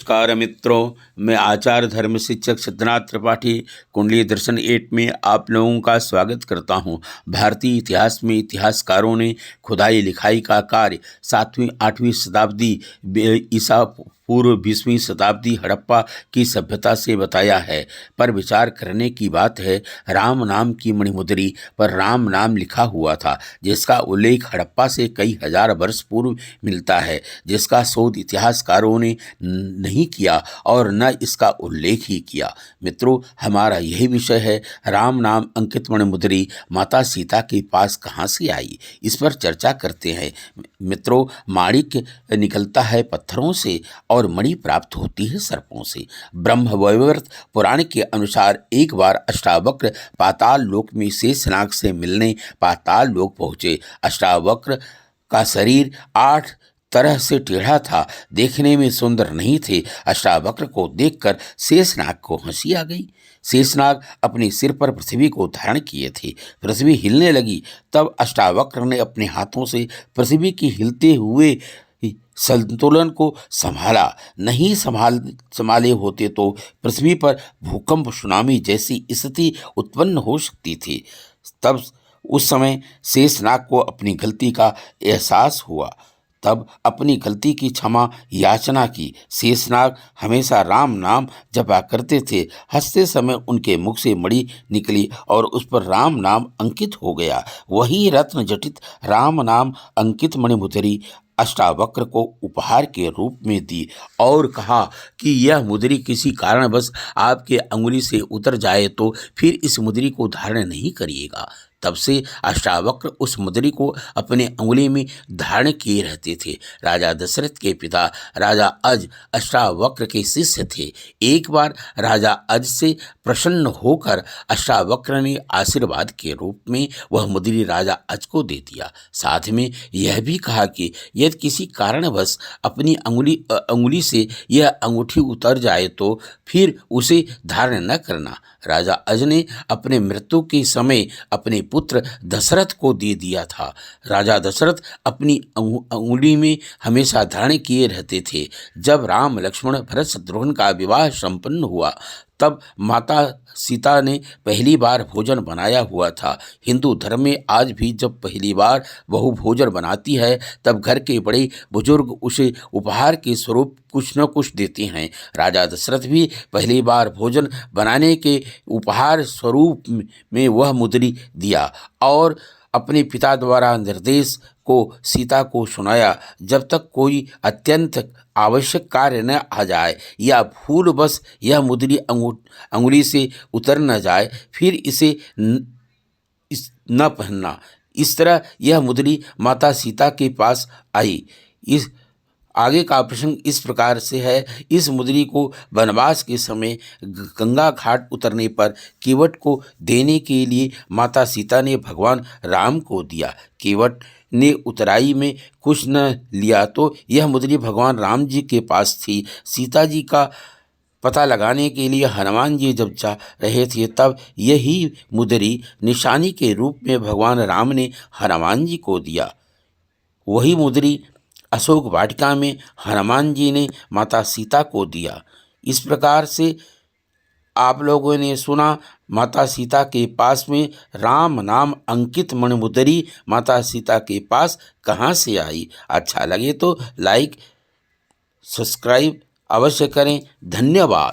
नमस्कार मित्रों, मैं आचार्य धर्म शिक्षक सिद्धनाथ त्रिपाठी कुंडली दर्शन 8 में आप लोगों का स्वागत करता हूं। भारतीय इतिहास में इतिहासकारों ने खुदाई लिखाई का कार्य 7वीं 8वीं शताब्दी ईसा पूर्व 20वीं शताब्दी हड़प्पा की सभ्यता से बताया है। पर विचार करने की बात है, राम नाम की मणिमुद्री पर राम नाम लिखा हुआ था, जिसका उल्लेख हड़प्पा से कई हजार वर्ष पूर्व मिलता है, जिसका शोध इतिहासकारों ने नहीं किया और न इसका उल्लेख ही किया। मित्रों, हमारा यही विषय है, राम नाम अंकित मणिमुद्री माता सीता के पास कहाँ से आई, इस पर चर्चा करते हैं। मित्रों, माणिक्य निकलता है पत्थरों से और मणि प्राप्त होती है सर्पों से। ब्रह्मवैवर्त पुराण के अनुसार एक बार अष्टावक्र पाताल लोक में शेषनाग से मिलने पाताल लोक पहुंचे। अष्टावक्र का शरीर 8 तरह से टेढ़ा था, देखने में सुंदर नहीं थे। अष्टावक्र को देखकर शेषनाग को हंसी आ गई। शेषनाग अपने सिर पर पृथ्वी को धारण किए थे। पृथ्वी हिलने लगी, तब अष्टावक्र ने अपने हाथों से पृथ्वी की हिलते हुए संतुलन को संभाला। नहीं संभाले होते तो पृथ्वी पर भूकंप सुनामी जैसी स्थिति उत्पन्न हो सकती थी। तब उस समय शेषनाग को अपनी गलती का एहसास हुआ, तब अपनी गलती की क्षमा याचना की। शेषनाग हमेशा राम नाम जपा करते थे। हंसते समय उनके मुख से मणि निकली और उस पर राम नाम अंकित हो गया। वही रत्न जटित राम नाम अंकित मणिमुद्री अष्टावक्र को उपहार के रूप में दी और कहा कि यह मुद्री किसी कारणवश आपके अंगुली से उतर जाए तो फिर इस मुद्री को धारण नहीं करिएगा। तब से अष्टावक्र उस मुद्री को अपने अंगुली में धारण किए रहते थे। राजा दशरथ के पिता राजा अज अष्टावक्र के शिष्य थे। एक बार राजा अज से प्रसन्न होकर अष्टावक्र ने आशीर्वाद के रूप में वह मुद्री राजा अज को दे दिया। साथ में यह भी कहा कि यदि किसी कारणवश अपनी अंगुली से यह अंगूठी उतर जाए तो फिर उसे धारण न करना। राजा अज ने अपने मृत्यु के समय अपने पुत्र दशरथ को दे दिया था। राजा दशरथ अपनी अंगुली में हमेशा धारण किए रहते थे। जब राम लक्ष्मण भरत शत्रुघ्न का विवाह संपन्न हुआ, तब माता सीता ने पहली बार भोजन बनाया हुआ था। हिंदू धर्म में आज भी जब पहली बार बहू भोजन बनाती है, तब घर के बड़े बुजुर्ग उसे उपहार के स्वरूप कुछ न कुछ देते हैं। राजा दशरथ भी पहली बार भोजन बनाने के उपहार स्वरूप में वह मुद्री दिया और अपने पिता द्वारा निर्देश को सीता को सुनाया, जब तक कोई अत्यंत आवश्यक कार्य न आ जाए या भूल बस यह मुद्री अंगुली से उतर न जाए, फिर इसे न पहनना। इस तरह यह मुद्री माता सीता के पास आई। इस आगे का प्रसंग इस प्रकार से है। इस मुद्री को वनवास के समय गंगा घाट उतरने पर केवट को देने के लिए माता सीता ने भगवान राम को दिया। केवट ने उतराई में कुछ न लिया तो यह मुद्री भगवान राम जी के पास थी। सीता जी का पता लगाने के लिए हनुमान जी जब जा रहे थे, तब यही मुद्री निशानी के रूप में भगवान राम ने हनुमान जी को दिया। वही मुद्री अशोक वाटिका में हनुमान जी ने माता सीता को दिया। इस प्रकार से आप लोगों ने सुना, माता सीता के पास में राम नाम अंकित मणिमुद्री माता सीता के पास कहाँ से आई। अच्छा लगे तो लाइक सब्सक्राइब अवश्य करें। धन्यवाद।